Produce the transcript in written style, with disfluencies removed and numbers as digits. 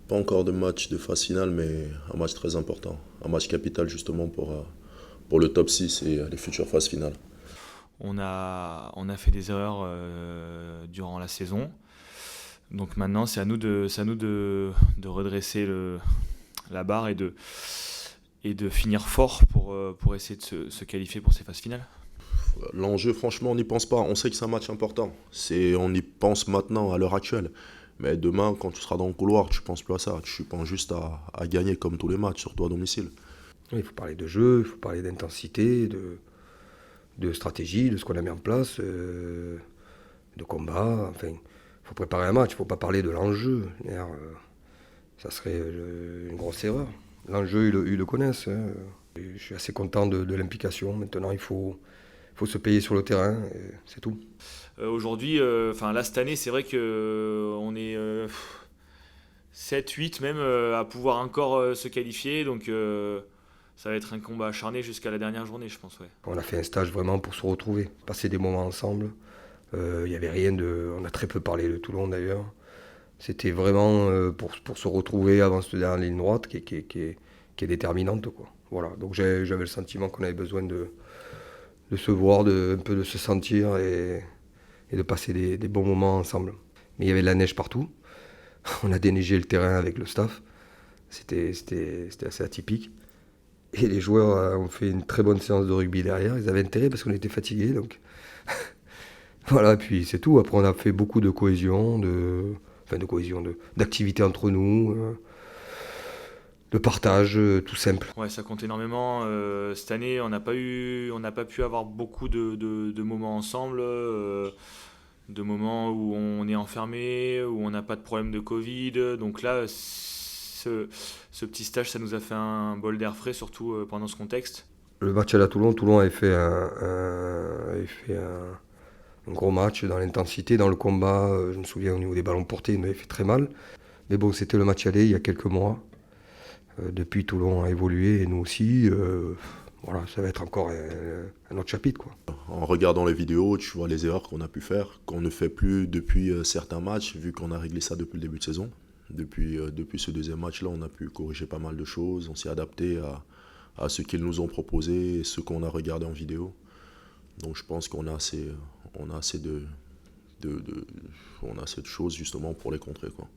Pas encore de match de phase finale, mais un match très important. Un match capital justement pour le top 6 et les futures phases finales. On a fait des erreurs durant la saison. Donc maintenant, c'est à nous de redresser la barre et de finir fort pour essayer de se qualifier pour ces phases finales. L'enjeu, franchement, on n'y pense pas. On sait que c'est un match important. On y pense maintenant, à l'heure actuelle. Mais demain, quand tu seras dans le couloir, tu penses plus à ça. Tu penses juste à gagner comme tous les matchs, surtout à domicile. Il faut parler de jeu, il faut parler d'intensité, de stratégie, de ce qu'on a mis en place, de combat. Enfin, il faut préparer un match, il ne faut pas parler de l'enjeu. Ça serait une grosse erreur. L'enjeu, ils le connaissent. Hein. Et je suis assez content de l'implication. Maintenant, il faut se payer sur le terrain, et c'est tout. Aujourd'hui, là cette année, c'est vrai que on est 7, 8 même à pouvoir encore se qualifier. Donc ça va être un combat acharné jusqu'à la dernière journée, je pense. Ouais. On a fait un stage vraiment pour se retrouver, passer des moments ensemble. Il y avait rien de. On a très peu parlé de Toulon d'ailleurs. C'était vraiment pour se retrouver avant cette dernière ligne droite qui est déterminante, quoi. Voilà. Donc j'avais le sentiment qu'on avait besoin de se voir, un peu de se sentir et de passer des bons moments ensemble. Mais il y avait de la neige partout. On a déneigé le terrain avec le staff. C'était assez atypique. Et les joueurs ont fait une très bonne séance de rugby derrière. Ils avaient intérêt parce qu'on était fatigués. Donc voilà, et puis c'est tout. Après, on a fait beaucoup de cohésion, d'activité entre nous, de partage, tout simple. Ouais, ça compte énormément. Cette année, on n'a pas pu avoir beaucoup de moments ensemble, de moments où on est enfermé, où on n'a pas de problème de Covid. Donc là, ce petit stage, ça nous a fait un bol d'air frais, surtout pendant ce contexte. Le match à la Toulon, Toulon avait fait un gros match dans l'intensité, dans le combat. Je me souviens au niveau des ballons portés, il m'avait fait très mal. Mais bon, c'était le match aller il y a quelques mois. Depuis, Toulon a évolué et nous aussi. Voilà, ça va être encore un autre chapitre, quoi. En regardant les vidéos, tu vois les erreurs qu'on a pu faire, qu'on ne fait plus depuis certains matchs, vu qu'on a réglé ça depuis le début de saison. Depuis ce deuxième match-là, on a pu corriger pas mal de choses, on s'est adapté à ce qu'ils nous ont proposé et ce qu'on a regardé en vidéo. Donc je pense on a assez de choses justement pour les contrer, quoi.